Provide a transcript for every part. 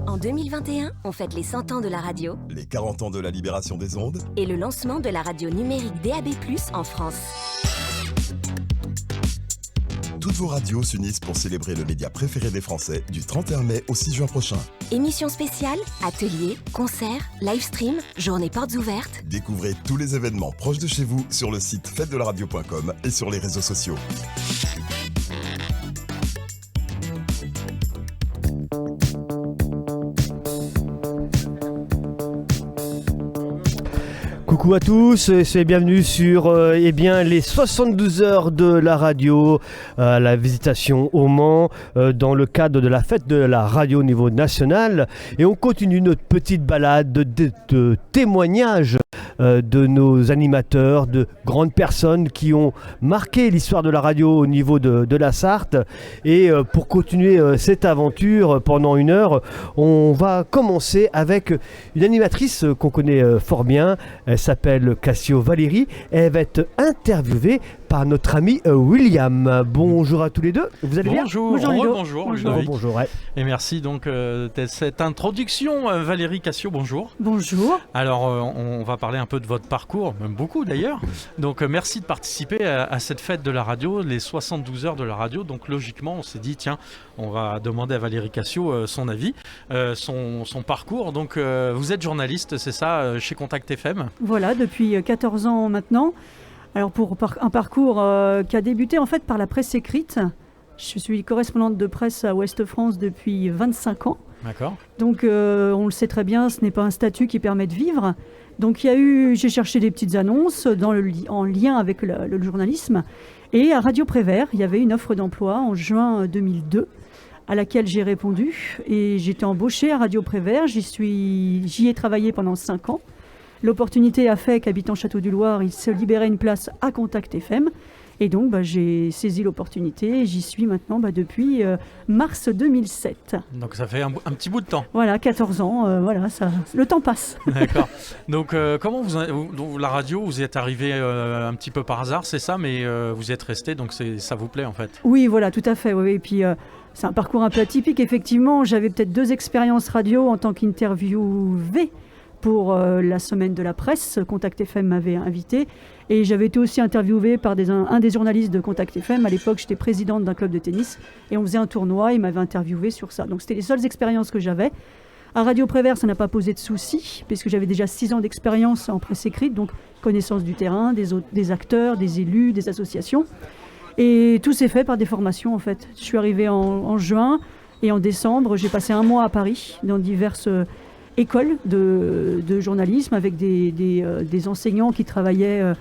En 2021, on fête les 100 ans de la radio les 40 ans de la libération des ondes et le lancement de la radio numérique DAB+ en France. Toutes vos radios s'unissent pour célébrer le média préféré des Français du 31 mai au 6 juin prochain. Émissions spéciales, ateliers, concerts, live stream, journées portes ouvertes. Découvrez tous les événements proches de chez vous sur le site fêtedelaradio.com et sur les réseaux sociaux. Coucou à tous, c'est bienvenue sur les 72 heures de la radio, la visitation au Mans dans le cadre de la fête de la radio au niveau national. Et on continue notre petite balade de témoignages de nos animateurs, de grandes personnes qui ont marqué l'histoire de la radio au niveau de la Sarthe. Et pour continuer cette aventure pendant une heure, on va commencer avec une animatrice qu'on connaît fort bien. Elle s'appelle Cassio Valérie. Elle va être interviewée par notre ami William. Bonjour à tous les deux. Vous allez bien? Bonjour. Bonjour. Ouais. Et merci donc de cette introduction, Valérie Cassio. Bonjour. Bonjour. Alors, on va parler un peu de votre parcours, même beaucoup d'ailleurs. Donc, merci de participer à cette fête de la radio, les 72 heures de la radio. Donc, logiquement, on s'est dit, tiens, on va demander à Valérie Cassio son avis, son parcours. Donc, vous êtes journaliste, c'est ça, chez Contact FM? Voilà, depuis 14 ans maintenant. Alors pour un parcours qui a débuté en fait par la presse écrite. Je suis correspondante de presse à Ouest France depuis 25 ans. D'accord. Donc on le sait très bien, ce n'est pas un statut qui permet de vivre. Donc j'ai cherché des petites annonces en lien avec le journalisme. Et à Radio Prévert, il y avait une offre d'emploi en juin 2002 à laquelle j'ai répondu. Et j'étais embauchée à Radio Prévert, j'y ai travaillé pendant 5 ans. L'opportunité a fait qu'habitant Château-du-Loir, il se libérait une place à Contact FM. Et donc, j'ai saisi l'opportunité et j'y suis maintenant depuis mars 2007. Donc, ça fait un petit bout de temps. Voilà, 14 ans, le temps passe. D'accord. Donc, comment la radio, vous y êtes arrivé un petit peu par hasard, c'est ça, mais vous y êtes resté, donc ça vous plaît en fait? Oui, voilà, tout à fait. Oui. Et puis, c'est un parcours un peu atypique. Effectivement, j'avais peut-être 2 expériences radio en tant qu'interviewée. Pour la semaine de la presse, Contact FM m'avait invité et j'avais été aussi interviewée par un des journalistes de Contact FM. À l'époque, j'étais présidente d'un club de tennis et on faisait un tournoi et il m'avait interviewée sur ça. Donc c'était les seules expériences que j'avais. À Radio Prévert, ça n'a pas posé de soucis puisque j'avais déjà 6 ans d'expérience en presse écrite, donc connaissance du terrain, des acteurs, des élus, des associations. Et tout s'est fait par des formations en fait. Je suis arrivée en juin et en décembre, j'ai passé 1 mois à Paris dans diverses école de journalisme avec des enseignants qui travaillent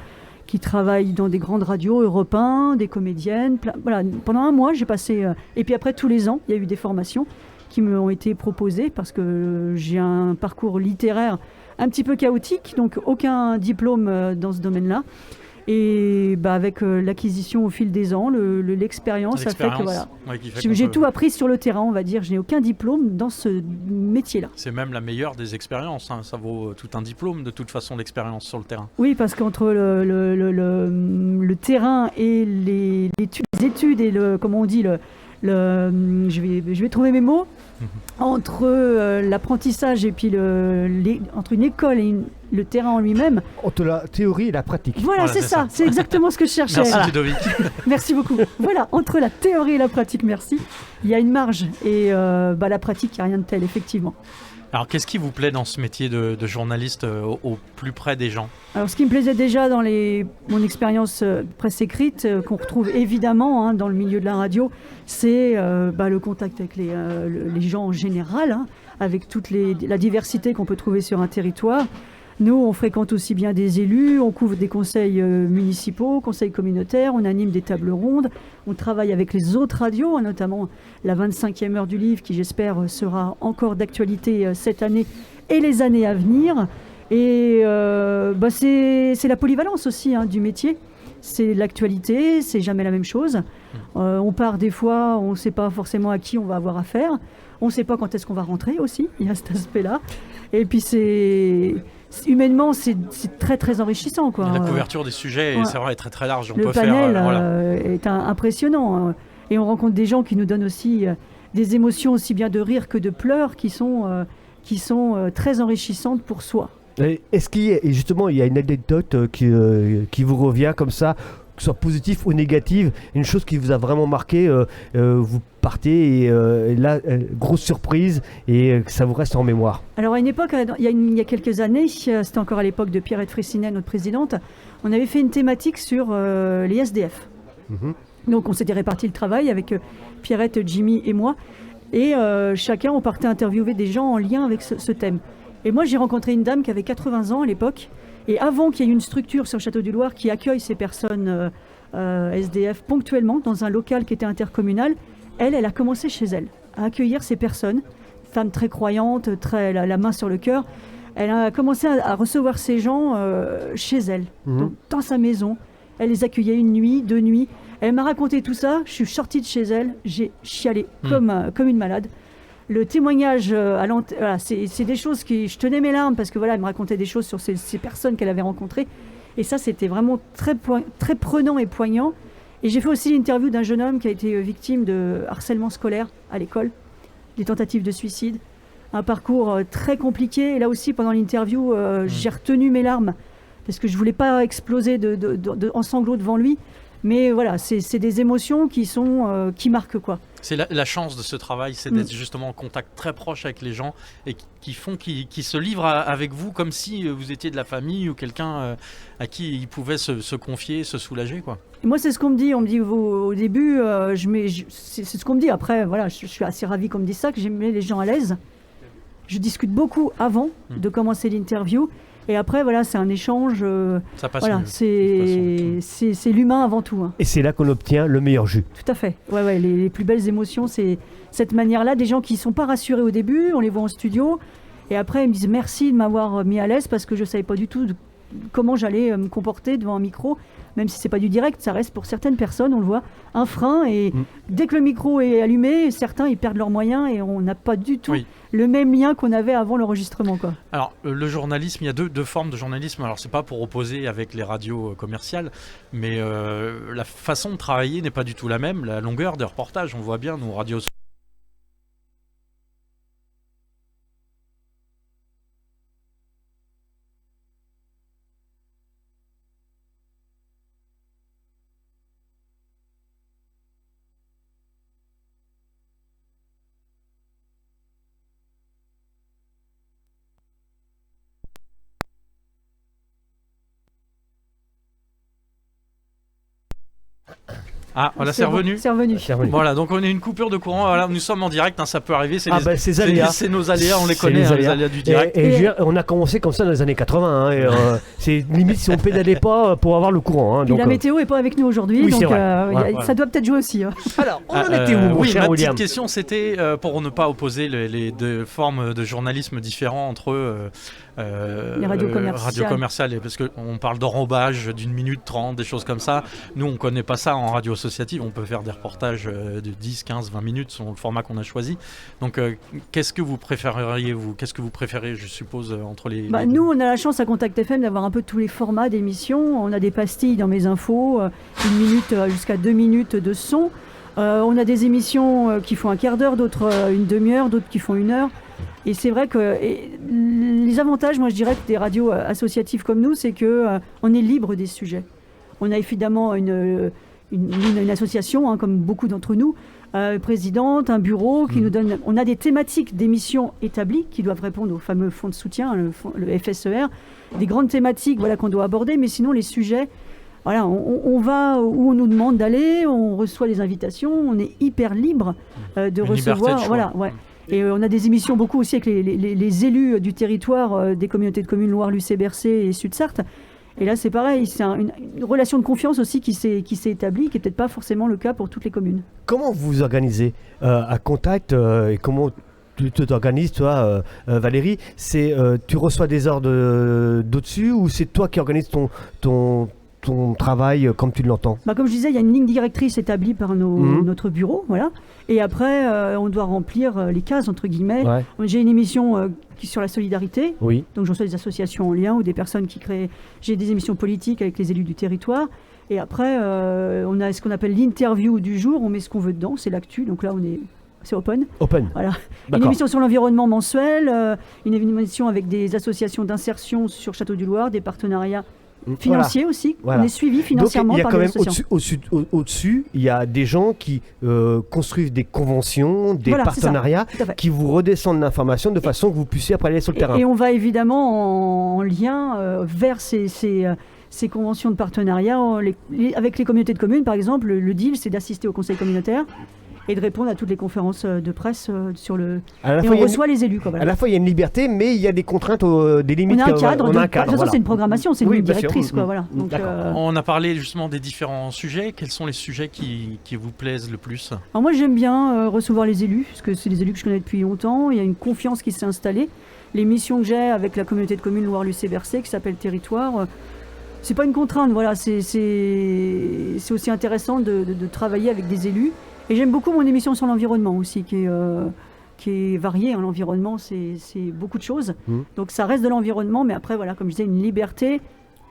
dans des grandes radios, Europe 1, des comédiennes. Voilà, pendant 1 mois, j'ai passé... et puis après, tous les ans, il y a eu des formations qui me ont été proposées parce que j'ai un parcours littéraire un petit peu chaotique, donc aucun diplôme dans ce domaine-là. Et avec l'acquisition au fil des ans, l'expérience a fait que voilà. Ouais, j'ai tout appris sur le terrain, on va dire. Je n'ai aucun diplôme dans ce métier-là. C'est même la meilleure des expériences. Hein. Ça vaut tout un diplôme, de toute façon, l'expérience sur le terrain. Oui, parce qu'entre le terrain et les études et comment on dit, je vais trouver mes mots. Entre l'apprentissage et puis entre une école et le terrain en lui-même. Entre la théorie et la pratique. Voilà, c'est ça. C'est exactement ce que je cherchais. Merci Ludovic. Merci beaucoup. Voilà, entre la théorie et la pratique, merci. Il y a une marge et la pratique, il n'y a rien de tel, effectivement. Alors, qu'est-ce qui vous plaît dans ce métier de journaliste au plus près des gens? Alors, ce qui me plaisait déjà dans mon expérience presse écrite, qu'on retrouve évidemment dans le milieu de la radio, c'est le contact avec les gens en général, avec toute la diversité qu'on peut trouver sur un territoire. Nous, on fréquente aussi bien des élus, on couvre des conseils municipaux, conseils communautaires, on anime des tables rondes, on travaille avec les autres radios, notamment la 25e heure du livre qui, j'espère, sera encore d'actualité cette année et les années à venir. Et c'est la polyvalence aussi du métier. C'est l'actualité, c'est jamais la même chose. On part des fois, on ne sait pas forcément à qui on va avoir affaire. On ne sait pas quand est-ce qu'on va rentrer aussi, il y a cet aspect-là. Et puis humainement, c'est très très enrichissant, quoi. La couverture des sujets c'est vrai, est très très large. Le panel est impressionnant. Et on rencontre des gens qui nous donnent aussi des émotions aussi bien de rire que de pleurs qui sont très enrichissantes pour soi. Est-ce qu'il y a, et justement, il y a une anecdote qui vous revient comme ça, que ce soit positive ou négative, une chose qui vous a vraiment marqué, vous partez et là, grosse surprise et que ça vous reste en mémoire? Alors à une époque, il y a quelques années, c'était encore à l'époque de Pierrette Fraissinet, notre présidente, on avait fait une thématique sur les SDF. Donc on s'était réparti le travail avec Pierrette, Jimmy et moi, et chacun on partait interviewer des gens en lien avec ce thème. Et moi j'ai rencontré une dame qui avait 80 ans à l'époque, et avant qu'il y ait une structure sur le Château du Loir qui accueille ces personnes SDF ponctuellement dans un local qui était intercommunal, elle a commencé chez elle à accueillir ces personnes, femme très croyante, la main sur le cœur. Elle a commencé à recevoir ces gens chez elle, donc, dans sa maison. Elle les accueillait une nuit, 2 nuits. Elle m'a raconté tout ça, je suis sortie de chez elle, j'ai chialé comme une malade. Le témoignage, voilà, c'est des choses qui... Je tenais mes larmes parce que voilà, elle me racontait des choses sur ces personnes qu'elle avait rencontrées. Et ça, c'était vraiment très prenant et poignant. Et j'ai fait aussi l'interview d'un jeune homme qui a été victime de harcèlement scolaire à l'école, des tentatives de suicide. Un parcours très compliqué. Et là aussi, pendant l'interview, j'ai retenu mes larmes parce que je ne voulais pas exploser en sanglots devant lui. Mais voilà, c'est des émotions qui marquent, quoi. C'est la chance de ce travail, c'est d'être justement en contact très proche avec les gens et qui se livrent avec vous comme si vous étiez de la famille ou quelqu'un à qui ils pouvaient se confier, se soulager, quoi. Et moi, c'est ce qu'on me dit. On me dit au début, c'est ce qu'on me dit. Après, voilà, je suis assez ravie qu'on me dise ça, que j'ai mis les gens à l'aise. Je discute beaucoup avant de commencer l'interview. Et après, voilà, c'est un échange. Ça passe voilà, mieux. c'est l'humain avant tout. Hein. Et c'est là qu'on obtient le meilleur jus. Tout à fait. Ouais, les plus belles émotions, c'est cette manière-là. Des gens qui ne sont pas rassurés au début, on les voit en studio. Et après, ils me disent merci de m'avoir mis à l'aise parce que je ne savais pas du tout comment j'allais me comporter devant un micro. Même si ce n'est pas du direct, ça reste pour certaines personnes, on le voit, un frein. Et dès que le micro est allumé, certains, ils perdent leurs moyens et on n'a pas du tout le même lien qu'on avait avant l'enregistrement, quoi. Alors, le journalisme, il y a deux formes de journalisme. Alors, c'est pas pour opposer avec les radios commerciales, mais la façon de travailler n'est pas du tout la même. La longueur des reportages, on voit bien, nos radios... Ah, voilà, c'est revenu. C'est revenu. Voilà, donc on a une coupure de courant. Voilà, nous sommes en direct, hein, ça peut arriver. C'est nos aléas, on les connaît, les aléas du direct. Et on a commencé comme ça dans les années 80. Hein, c'est limite si on pédalait pas pour avoir le courant. Hein, donc, la météo n'est pas avec nous aujourd'hui, oui, donc ça doit peut-être jouer aussi. Hein. Alors, on en était où, oui, ma William? petite question, c'était pour ne pas opposer les deux formes de journalisme différents entre eux. Les radios commerciales, parce qu'on parle d'enrobage d'une minute 30, des choses comme ça. Nous, on ne connaît pas ça en radio associative. On peut faire des reportages de 10, 15, 20 minutes selon le format qu'on a choisi. Donc, qu'est-ce que vous préféreriez, vous? Qu'est-ce que vous préférez, je suppose, entre les... Nous, on a la chance à Contact FM d'avoir un peu tous les formats d'émissions. On a des pastilles dans mes infos, 1 minute jusqu'à 2 minutes de son. On a des émissions qui font un quart d'heure, d'autres une demi-heure, d'autres qui font 1 heure. Et c'est vrai que les avantages, moi je dirais, des radios associatives comme nous, c'est qu'on est libre des sujets. On a évidemment une association, hein, comme beaucoup d'entre nous, présidente, un bureau qui nous donne... On a des thématiques d'émissions établies qui doivent répondre au fameux fonds de soutien, le FSER, des grandes thématiques qu'on doit aborder, mais sinon les sujets... Voilà, on va où on nous demande d'aller, on reçoit des invitations, on est hyper libre de recevoir... Voilà, ouais. Et on a des émissions beaucoup aussi avec les élus du territoire des communautés de communes Loire, Lucé, Bercé et Sud-Sarthe. Et là, c'est pareil, c'est une relation de confiance aussi qui s'est établie, qui n'est peut-être pas forcément le cas pour toutes les communes. Comment vous vous organisez à Contact et comment tu t'organises, toi, Valérie? Tu reçois des ordres d'au-dessus ou c'est toi qui organises ton travail comme tu l'entends? Comme je disais, il y a une ligne directrice établie par notre bureau, voilà. Et après, on doit remplir les cases, entre guillemets. Ouais. J'ai une émission qui est sur la solidarité, oui. Donc je reçois des associations en lien ou des personnes qui créent... J'ai des émissions politiques avec les élus du territoire. Et après, on a ce qu'on appelle l'interview du jour, on met ce qu'on veut dedans, c'est l'actu. Donc là, c'est open. Open. Voilà. Une D'accord. émission sur l'environnement mensuel, une émission avec des associations d'insertion sur Château du Loir, des partenariats financiers aussi. Voilà. On est suivi financièrement Donc, il y a par quand des même associations. au-dessus, il y a des gens qui construisent des conventions, des Voilà, c'est ça. partenariats, Tout à fait. qui vous redescendent l'information de façon que vous puissiez après aller sur le terrain. Et on va évidemment en lien vers ces conventions de partenariat avec les communautés de communes. Par exemple, le deal, c'est d'assister au conseil communautaire et de répondre à toutes les conférences de presse sur le... À la Et fois, on il y a une- reçoit les élus. Quoi, à voilà. la fois, il y a une liberté, mais il y a des contraintes, des limites. On a un cadre. on a un De toute façon, voilà. c'est une programmation, c'est une Oui, ligne bien sûr. directrice. Quoi, voilà. Donc, D'accord. On a parlé justement des différents sujets. Quels sont les sujets qui vous plaisent le plus? Alors moi j'aime bien recevoir les élus, parce que c'est des élus que je connais depuis longtemps, il y a une confiance qui s'est installée. Les missions que j'ai avec la communauté de communes Loire-Lucé-Bercé, qui s'appelle Territoire, c'est pas une contrainte, voilà, c'est aussi intéressant de travailler avec des élus. Et j'aime beaucoup mon émission sur l'environnement aussi, qui est variée, hein. L'environnement c'est beaucoup de choses, donc ça reste de l'environnement, mais après voilà, comme je disais, une liberté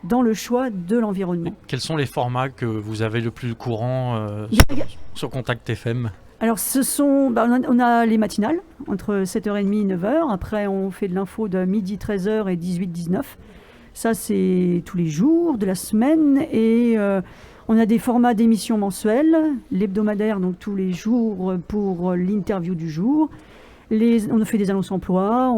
dans le choix de l'environnement. Quels sont les formats que vous avez le plus courant Il y a- sur Contact FM? Alors, on a les matinales, entre 7h30 et 9h. Après, on fait de l'info de midi 13h et 18-19. Ça, c'est tous les jours de la semaine. Et on a des formats d'émissions mensuelles, l'hebdomadaire, donc tous les jours pour l'interview du jour. On a fait des annonces emploi.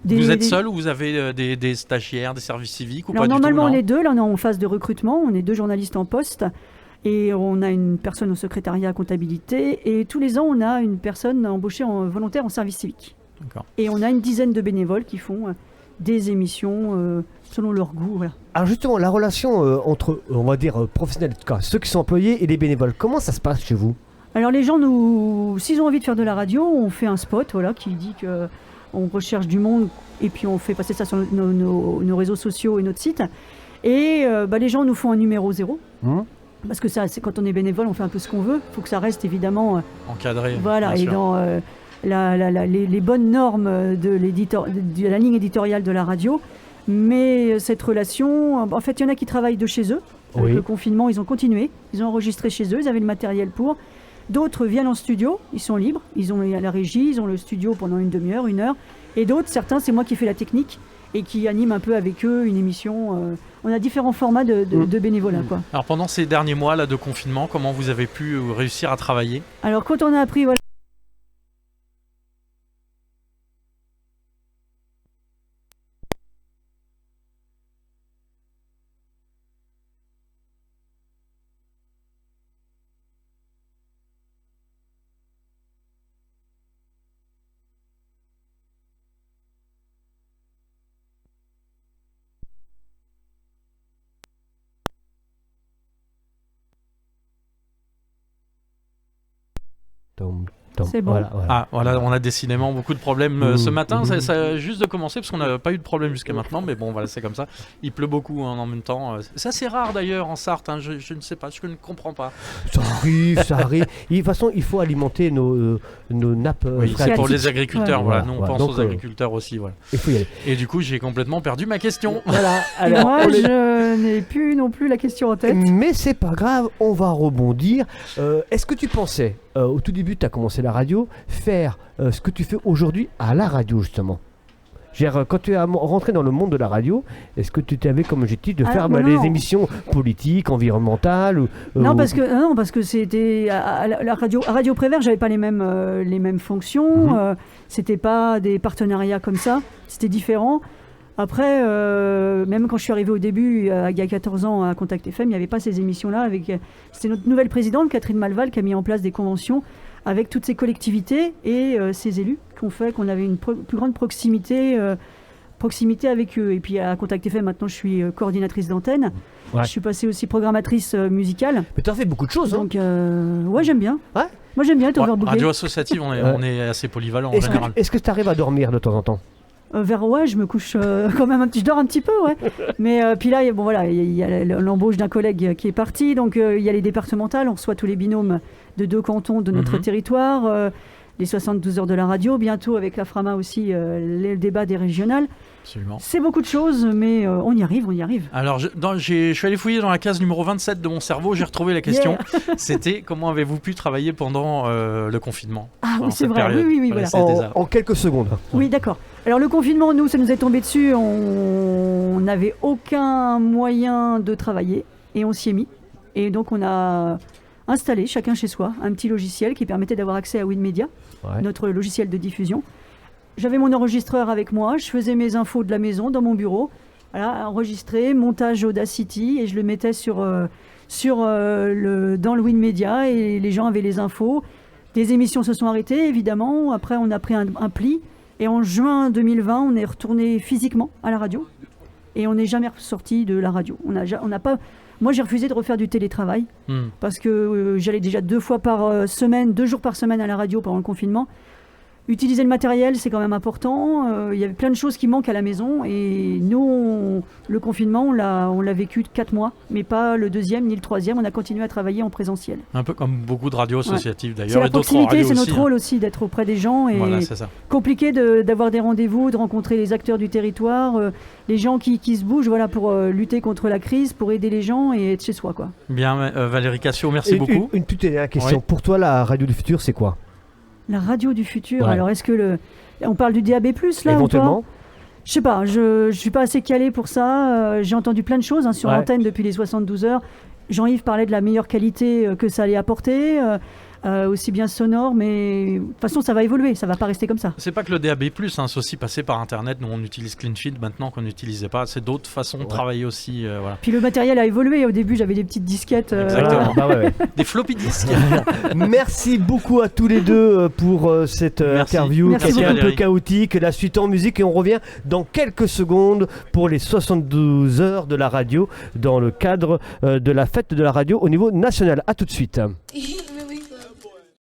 Vous êtes seul ou vous avez des stagiaires, des services civiques ou Alors, pas normalement, du tout, on est deux. Là, on est en phase de recrutement. On est 2 journalistes en poste. Et on a une personne au secrétariat à comptabilité. Et tous les ans, on a une personne embauchée volontaire en service civique. D'accord. Et on a une dizaine de bénévoles qui font des émissions selon leur goût. Voilà. Alors justement, la relation entre, on va dire, professionnels, en tout cas, ceux qui sont employés et les bénévoles, comment ça se passe chez vous? Alors les gens, s'ils ont envie de faire de la radio, on fait un spot voilà, qui dit qu'on recherche du monde et puis on fait passer ça sur nos réseaux sociaux et notre site. Et les gens nous font un numéro 0. Parce que ça, c'est quand on est bénévole, on fait un peu ce qu'on veut. Il faut que ça reste évidemment encadré. voilà, bien et sûr. dans les bonnes normes de la ligne éditoriale de la radio. Mais cette relation, en fait, il y en a qui travaillent de chez eux. Avec Oui. le confinement, ils ont continué. Ils ont enregistré chez eux, ils avaient le matériel pour. D'autres viennent en studio, ils sont libres. Ils ont la régie, ils ont le studio pendant une demi-heure, 1 heure. Et d'autres, certains, c'est moi qui fais la technique et qui anime un peu avec eux une émission. On a différents formats de bénévolat, quoi. Alors pendant ces derniers mois là, de confinement, comment vous avez pu réussir à travailler? Alors quand on a appris, voilà. C'est bon. Voilà. Ah voilà, on a décidément beaucoup de problèmes ce matin. Ça juste de commencer parce qu'on n'a pas eu de problème jusqu'à maintenant, mais bon voilà, c'est comme ça. Il pleut beaucoup hein, en même temps. Ça c'est rare d'ailleurs en Sarthe. Hein. Je ne sais pas, je ne comprends pas. Ça arrive, ça arrive. Et de toute façon, il faut alimenter nos nappes Oui, c'est phréatiques. pour les agriculteurs. Ouais. Voilà, Voilà, nous on voilà. pense Donc, aux agriculteurs aussi. Voilà. Il faut y aller. Et du coup, j'ai complètement perdu ma question. Voilà. Et Alors, moi, on est- je n'ai plus non plus la question en tête. Mais c'est pas grave, on va rebondir. Est-ce que tu pensais, au tout début, tu as commencé la radio, faire ce que tu fais aujourd'hui à la radio, justement? Quand tu es rentré dans le monde de la radio, est-ce que tu t'avais comme objectif de faire non, les non. émissions politiques, environnementales Non, parce que c'était à la radio, à Radio Prévert, j'avais pas les mêmes fonctions. C'était pas des partenariats comme ça. C'était différent. Après, même quand je suis arrivée au début, il y a 14 ans à Contact FM, il n'y avait pas ces émissions-là. C'était notre nouvelle présidente, Catherine Malval, qui a mis en place des conventions avec toutes ces collectivités et ces élus qui ont fait qu'on avait une plus grande proximité avec eux. Et puis à Contact FM, maintenant, je suis coordinatrice d'antenne. Ouais. Je suis passée aussi programmatrice musicale. Mais tu as fait beaucoup de choses. Hein. Donc, ouais, j'aime bien. Ouais. Moi, j'aime bien être Ouais, overbooké. radio associative, on est assez polyvalent en Est-ce général. que tu arrives à dormir de temps en temps? Ouais, je me couche quand même je dors un petit peu, ouais. Mais puis là, il y a l'embauche d'un collègue qui est parti, donc il y a les départementales, on reçoit tous les binômes de 2 cantons de notre territoire. les 72 heures de la radio, bientôt avec la Frama aussi, le débat des régionales. Absolument. C'est beaucoup de choses, mais on y arrive. Alors, je suis allé fouiller dans la case numéro 27 de mon cerveau, j'ai retrouvé la question. C'était comment avez-vous pu travailler pendant le confinement? Ah oui, c'est vrai, oui, voilà. En quelques secondes. Oui, d'accord. Alors le confinement, nous, ça nous est tombé dessus, on n'avait aucun moyen de travailler et on s'y est mis. Et donc on a installé, chacun chez soi, un petit logiciel qui permettait d'avoir accès à WinMedia, notre logiciel de diffusion. J'avais mon enregistreur avec moi, je faisais mes infos de la maison dans mon bureau, voilà, enregistré, montage Audacity, et je le mettais dans le WinMedia et les gens avaient les infos. Des émissions se sont arrêtées, évidemment. Après, on a pris un pli. Et en juin 2020, on est retourné physiquement à la radio. Et on n'est jamais sorti de la radio. Moi, j'ai refusé de refaire du télétravail parce que j'allais déjà 2 jours par semaine à la radio pendant le confinement. Utiliser le matériel, c'est quand même important. Il y avait plein de choses qui manquent à la maison. Et nous, le confinement, on l'a vécu 4 mois, mais pas le 2e ni le 3e. On a continué à travailler en présentiel. Un peu comme beaucoup de radios associatives d'ailleurs. C'est la et d'autres proximité, radios c'est notre aussi, rôle aussi d'être auprès des gens. Et Voilà, c'est ça. compliqué d'avoir des rendez-vous, de rencontrer les acteurs du territoire, les gens qui se bougent pour lutter contre la crise, pour aider les gens et être chez soi, quoi. Bien, Valérie Cassio, merci beaucoup. Une toute dernière question. Oui. Pour toi, la radio du futur, c'est quoi? La radio du futur, Ouais. alors est-ce que on parle du DAB+, là, Éventuellement. ou pas? Je sais pas, je suis pas assez calée pour ça. J'ai entendu plein de choses sur l'antenne depuis les 72 heures. Jean-Yves parlait de la meilleure qualité que ça allait apporter, aussi bien sonore, mais de toute façon ça va évoluer, ça va pas rester comme ça. C'est pas que le DAB+, c'est aussi passé par Internet. Nous, on utilise CleanSheet maintenant qu'on n'utilisait pas. C'est d'autres façons de travailler aussi. Voilà. Puis le matériel a évolué. Au début, j'avais des petites disquettes. Exactement. Ouais. Des floppy disks. Merci beaucoup à tous les deux pour cette interview Merci qui était un peu Valérie. chaotique. La suite en musique et on revient dans quelques secondes pour les 72 heures de la radio dans le cadre de la fête de la radio au niveau national. À tout de suite.